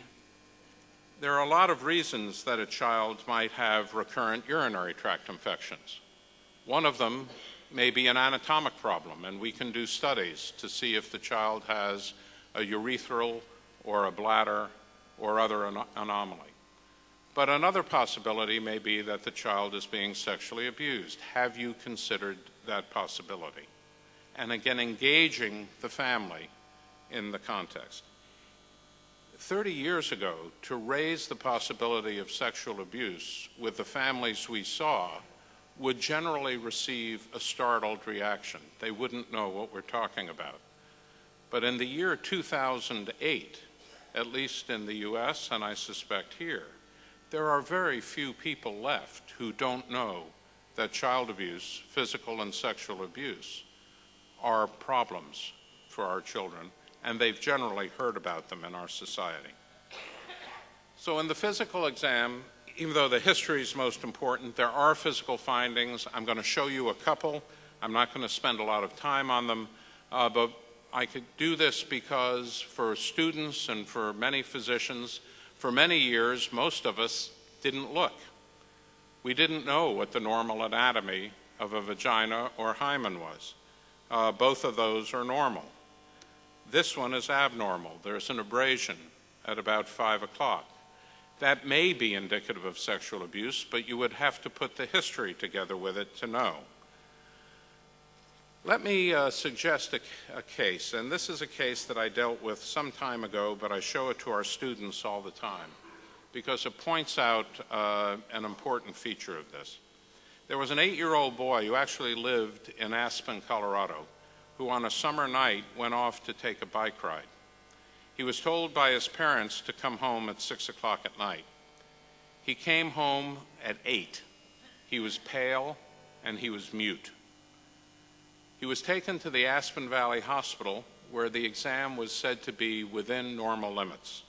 there are a lot of reasons that a child might have recurrent urinary tract infections. One of them may be an anatomic problem, and we can do studies to see if the child has a urethral or a bladder or other anomaly. But another possibility may be that the child is being sexually abused. Have you considered that possibility? And again, engaging the family in the context. 30 years ago, to raise the possibility of sexual abuse with the families we saw would generally receive a startled reaction. They wouldn't know what we're talking about. But in the year 2008, at least in the US, and I suspect here, there are very few people left who don't know that child abuse, physical and sexual abuse, are problems for our children, and they've generally heard about them in our society. So in the physical exam, even though the history is most important, there are physical findings. I'm going to show you a couple. I'm not going to spend a lot of time on them, but I could do this because for students and for many physicians, for many years, most of us didn't look. We didn't know what the normal anatomy of a vagina or hymen was. Both of those are normal. This one is abnormal. There's an abrasion at about 5 o'clock. That may be indicative of sexual abuse, but you would have to put the history together with it to know. Let me suggest a case, and this is a case that I dealt with some time ago, but I show it to our students all the time because it points out an important feature of this. There was an 8-year-old boy who actually lived in Aspen, Colorado, who on a summer night went off to take a bike ride. He was told by his parents to come home at 6 o'clock at night. He came home at 8. He was pale and he was mute. He was taken to the Aspen Valley Hospital, where the exam was said to be within normal limits.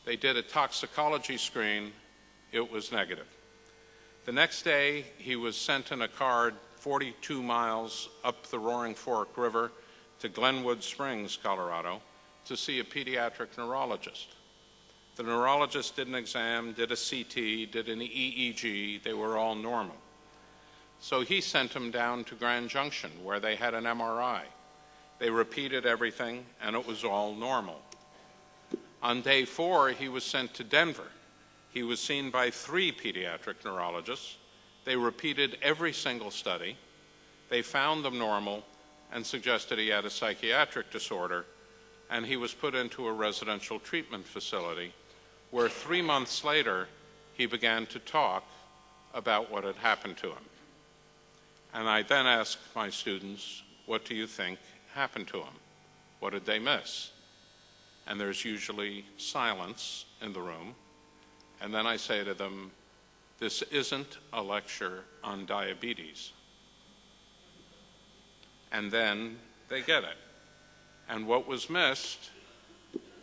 They did a toxicology screen. It was negative. The next day, he was sent in a car 42 miles up the Roaring Fork River to Glenwood Springs, Colorado, to see a pediatric neurologist. The neurologist did an exam, did a CT, did an EEG. They were all normal. So he sent him down to Grand Junction, where they had an MRI. They repeated everything, and it was all normal. On day 4, he was sent to Denver, He was seen by 3 pediatric neurologists. They repeated every single study. They found them normal and suggested he had a psychiatric disorder, and he was put into a residential treatment facility where 3 months later he began to talk about what had happened to him. And I then asked my students, what do you think happened to him? What did they miss? And there's usually silence in the room. And then I say to them, this isn't a lecture on diabetes. And then they get it. And what was missed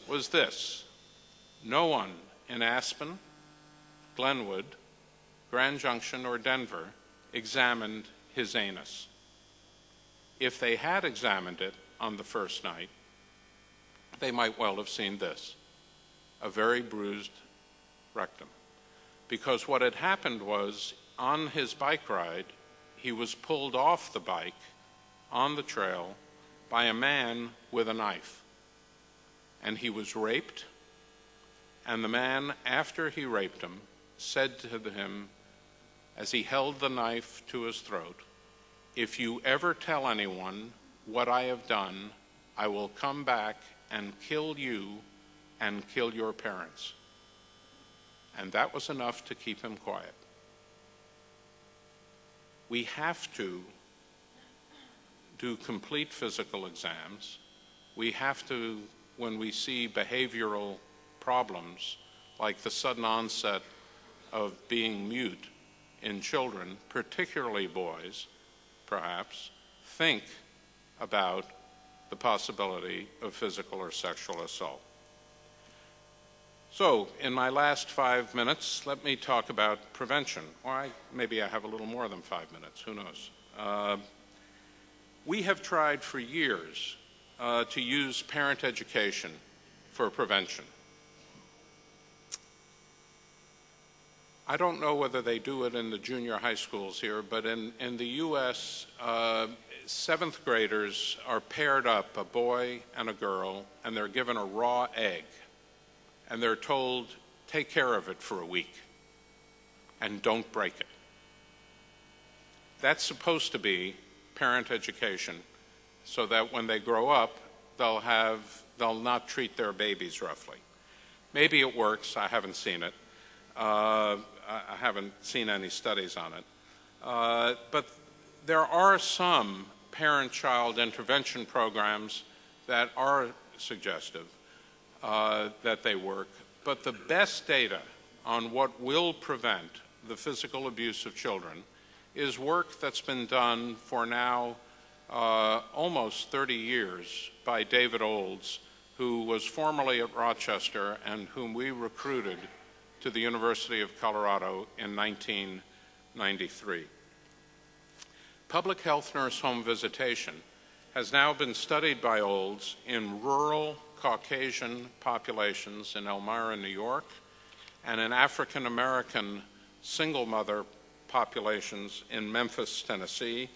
was this. No one in Aspen, Glenwood, Grand Junction, or Denver examined his anus. If they had examined it on the first night, they might well have seen this, a very bruised rectum. Because what had happened was, on his bike ride, he was pulled off the bike on the trail by a man with a knife. And he was raped, and the man, after he raped him, said to him, as he held the knife to his throat, if you ever tell anyone what I have done, I will come back and kill you and kill your parents. And that was enough to keep him quiet. We have to do complete physical exams. We have to, when we see behavioral problems, like the sudden onset of being mute in children, particularly boys, perhaps, think about the possibility of physical or sexual assault. So, in my last 5 minutes, let me talk about prevention. Or maybe I have a little more than 5 minutes, who knows. We have tried for years to use parent education for prevention. I don't know whether they do it in the junior high schools here, but in the U.S., 7th graders are paired up, a boy and a girl, and they're given a raw egg. And they're told, take care of it for a week and don't break it. That's supposed to be parent education so that when they grow up, they'll not treat their babies roughly. Maybe it works. I haven't seen it. I haven't seen any studies on it. But there are some parent-child intervention programs that are suggestive that they work. But the best data on what will prevent the physical abuse of children is work that's been done for now almost 30 years by David Olds, who was formerly at Rochester and whom we recruited to the University of Colorado in 1993. Public health nurse home visitation has now been studied by Olds in rural Caucasian populations in Elmira, New York, and in African American single mother populations in Memphis, Tennessee.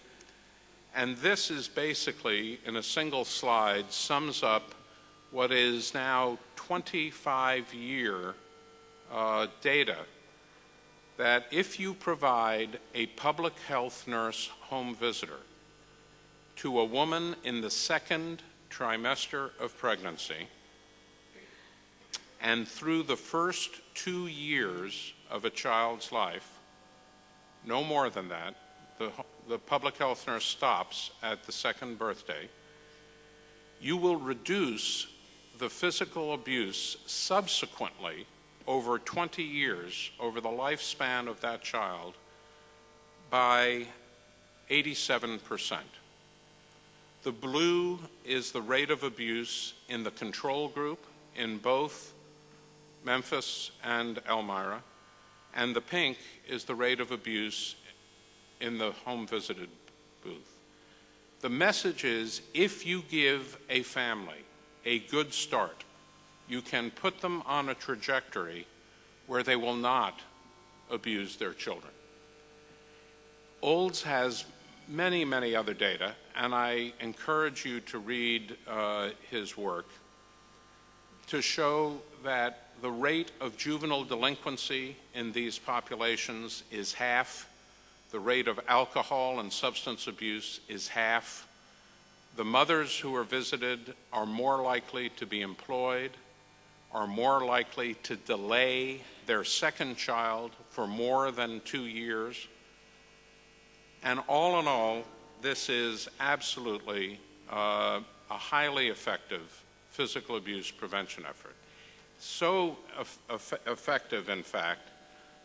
And this is basically, in a single slide, sums up what is now 25-year data that if you provide a public health nurse home visitor to a woman in the 2nd trimester of pregnancy and through the first 2 years of a child's life, no more than that, the public health nurse stops at the 2nd birthday, you will reduce the physical abuse subsequently over 20 years, over the lifespan of that child, by 87%. The blue is the rate of abuse in the control group in both Memphis and Elmira, and the pink is the rate of abuse in the home visited booth. The message is, if you give a family a good start, you can put them on a trajectory where they will not abuse their children. Olds has many, many other data, and I encourage you to read his work. to show that the rate of juvenile delinquency in these populations is half. The rate of alcohol and substance abuse is half. The mothers who are visited are more likely to be employed, are more likely to delay their second child for more than 2 years. And all in all, this is absolutely a highly effective physical abuse prevention effort. So effective, in fact,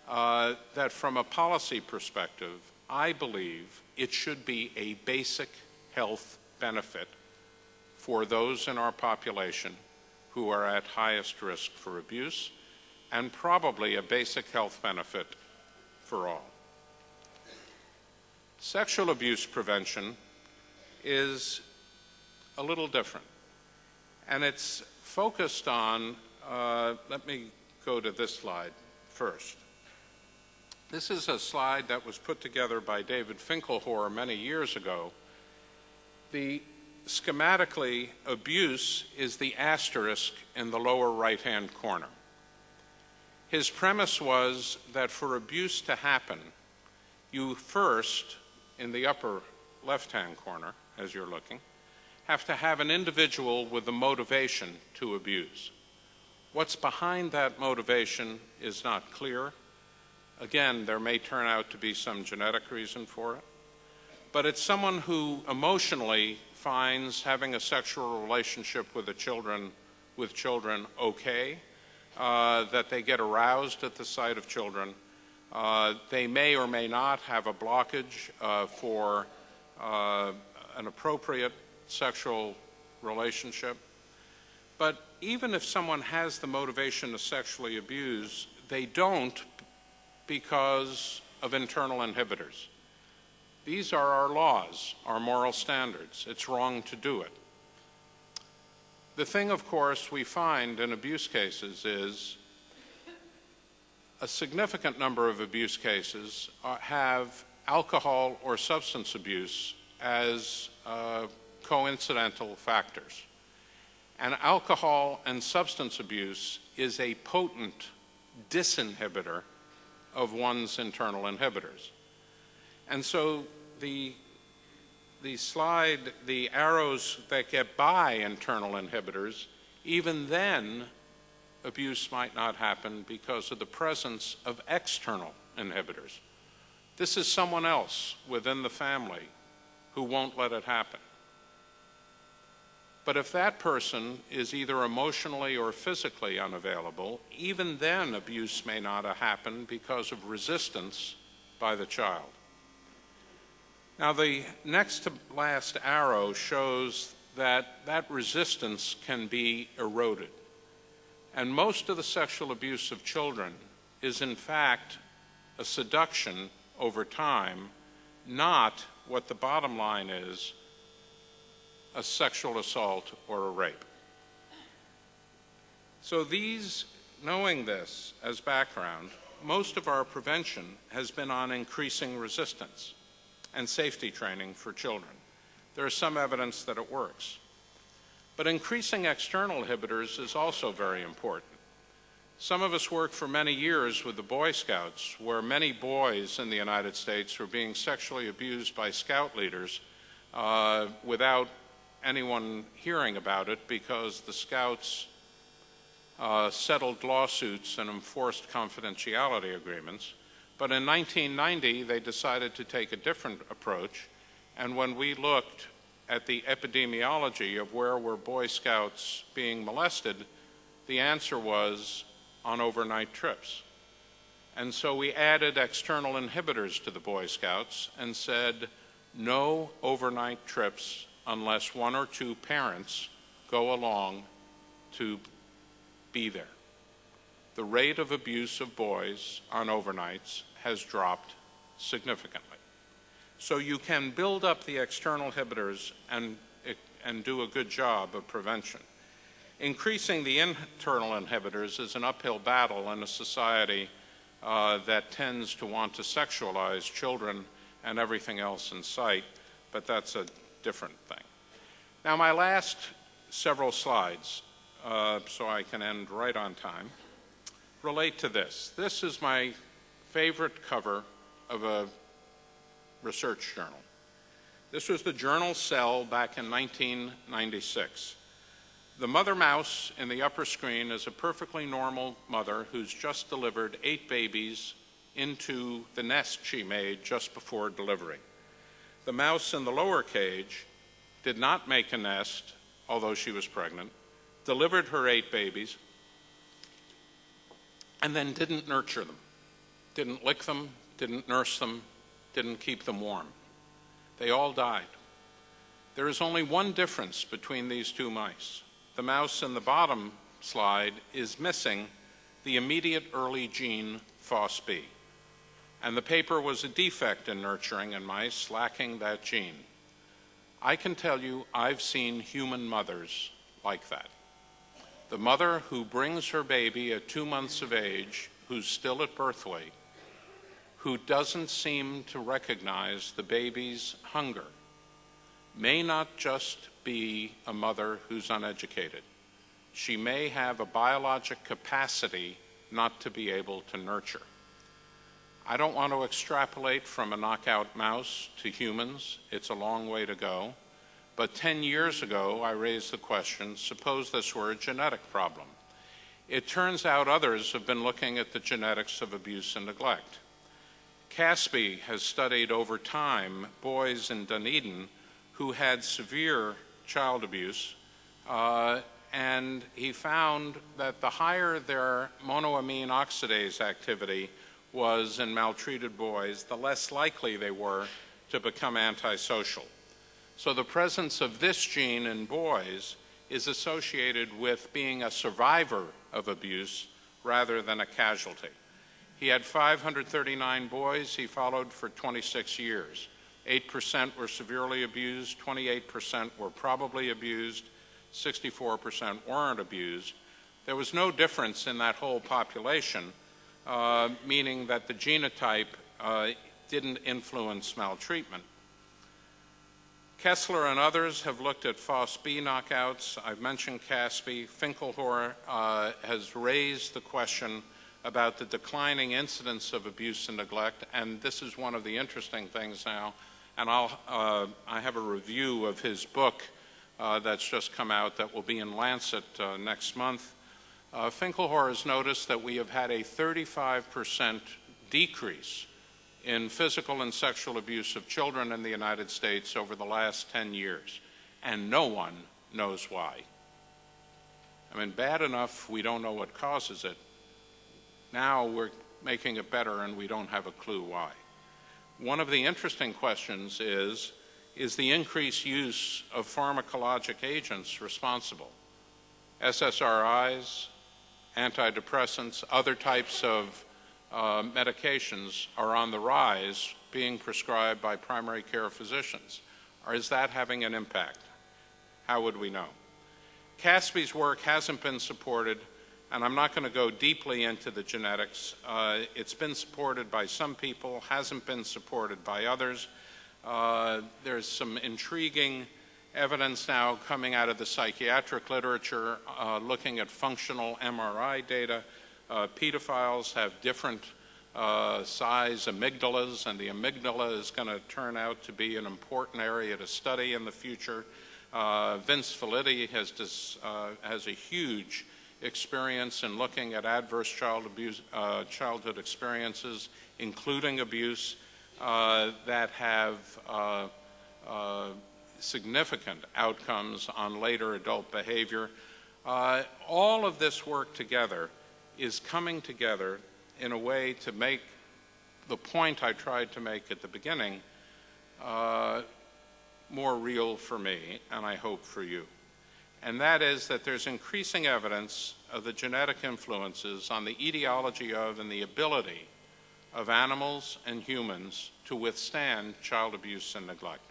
that from a policy perspective, I believe it should be a basic health benefit for those in our population who are at highest risk for abuse, and probably a basic health benefit for all. Sexual abuse prevention is a little different, and it's focused on, let me go to this slide first. This is a slide that was put together by David Finkelhor many years ago. Schematically, abuse is the asterisk in the lower right-hand corner. His premise was that for abuse to happen, you first, in the upper left-hand corner, as you're looking, have to have an individual with the motivation to abuse. What's behind that motivation is not clear. Again, there may turn out to be some genetic reason for it, but it's someone who emotionally finds having a sexual relationship with children okay, that they get aroused at the sight of children. They may or may not have a blockage for an appropriate sexual relationship. But even if someone has the motivation to sexually abuse, they don't because of internal inhibitors. These are our laws, our moral standards. It's wrong to do it. The thing, of course, we find in abuse cases is a significant number of abuse cases have alcohol or substance abuse as coincidental factors. And alcohol and substance abuse is a potent disinhibitor of one's internal inhibitors. And so the arrows that get by internal inhibitors, even then abuse might not happen because of the presence of external inhibitors. This is someone else within the family who won't let it happen. But if that person is either emotionally or physically unavailable, even then abuse may not happen because of resistance by the child. Now, the next to last arrow shows that that resistance can be eroded. And most of the sexual abuse of children is, in fact, a seduction over time, not what the bottom line is, a sexual assault or a rape. So knowing this as background, most of our prevention has been on increasing resistance and safety training for children. There is some evidence that it works. But increasing external inhibitors is also very important. Some of us worked for many years with the Boy Scouts, where many boys in the United States were being sexually abused by scout leaders without anyone hearing about it because the Scouts settled lawsuits and enforced confidentiality agreements. But in 1990, they decided to take a different approach, and when we looked at the epidemiology of where were Boy Scouts being molested, the answer was on overnight trips. And so we added external inhibitors to the Boy Scouts and said, no overnight trips unless one or two parents go along to be there. The rate of abuse of boys on overnights has dropped significantly. So you can build up the external inhibitors and do a good job of prevention. Increasing the internal inhibitors is an uphill battle in a society that tends to want to sexualize children and everything else in sight, but that's a different thing. Now, my last several slides so I can end right on time, relate to this. This is my favorite cover of a research journal. This was the journal Cell back in 1996. The mother mouse in the upper screen is a perfectly normal mother who's just delivered 8 babies into the nest she made just before delivery. The mouse in the lower cage did not make a nest, although she was pregnant, delivered her 8 babies, and then didn't nurture them, didn't lick them, didn't nurse them, didn't keep them warm. They all died. There is only one difference between these 2 mice. The mouse in the bottom slide is missing the immediate early gene FOSB, and the paper was a defect in nurturing in mice lacking that gene. I can tell you I've seen human mothers like that. The mother who brings her baby at 2 months of age, who's still at birth weight, who doesn't seem to recognize the baby's hunger, may not just be a mother who's uneducated. She may have a biologic capacity not to be able to nurture. I don't want to extrapolate from a knockout mouse to humans. It's a long way to go. But 10 years ago, I raised the question, suppose this were a genetic problem. It turns out others have been looking at the genetics of abuse and neglect. Caspi has studied over time boys in Dunedin who had severe child abuse, and he found that the higher their monoamine oxidase activity was in maltreated boys, the less likely they were to become antisocial. So the presence of this gene in boys is associated with being a survivor of abuse rather than a casualty. He had 539 boys he followed for 26 years. 8% were severely abused, 28% were probably abused, 64% weren't abused. There was no difference in that whole population, meaning that the genotype didn't influence maltreatment. Kessler and others have looked at FOSB knockouts. I've mentioned Caspi. Finkelhor has raised the question about the declining incidence of abuse and neglect, and this is one of the interesting things now. And I have a review of his book that's just come out that will be in Lancet next month. Finkelhor has noticed that we have had a 35% decrease in physical and sexual abuse of children in the United States over the last 10 years, and no one knows why. I mean, bad enough we don't know what causes it. Now we're making it better and we don't have a clue why. One of the interesting questions is the increased use of pharmacologic agents responsible? SSRIs, antidepressants, other types of medications are on the rise being prescribed by primary care physicians. Or is that having an impact? How would we know? Caspi's work hasn't been supported, and I'm not going to go deeply into the genetics. It's been supported by some people, hasn't been supported by others. There's some intriguing evidence now coming out of the psychiatric literature looking at functional MRI data. Pedophiles have different size amygdalas, and the amygdala is going to turn out to be an important area to study in the future. Vince Felitti has a huge experience in looking at adverse childhood experiences, including abuse, that have significant outcomes on later adult behavior. All of this work together is coming together in a way to make the point I tried to make at the beginning more real for me, and I hope for you. And that is that there's increasing evidence of the genetic influences on the etiology of and the ability of animals and humans to withstand child abuse and neglect.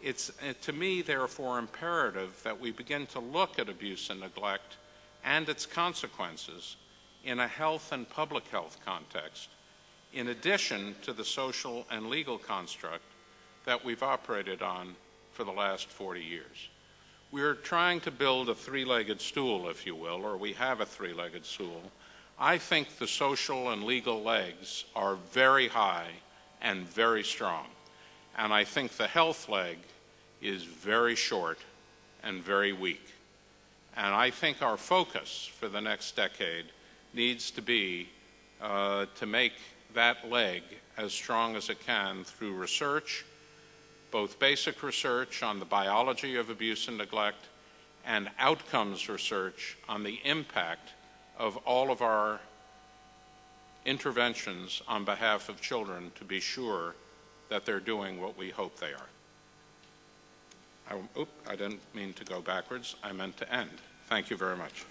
It's, to me, therefore, imperative that we begin to look at abuse and neglect and its consequences in a health and public health context, in addition to the social and legal construct that we've operated on for the last 40 years. we're trying to build a three-legged stool, if you will, or we have a three-legged stool. I think the social and legal legs are very high and very strong. And I think the health leg is very short and very weak. And I think our focus for the next decade needs to be to make that leg as strong as it can through research, both basic research on the biology of abuse and neglect and outcomes research on the impact of all of our interventions on behalf of children to be sure that they're doing what we hope they are. I didn't mean to go backwards. I meant to end. Thank you very much.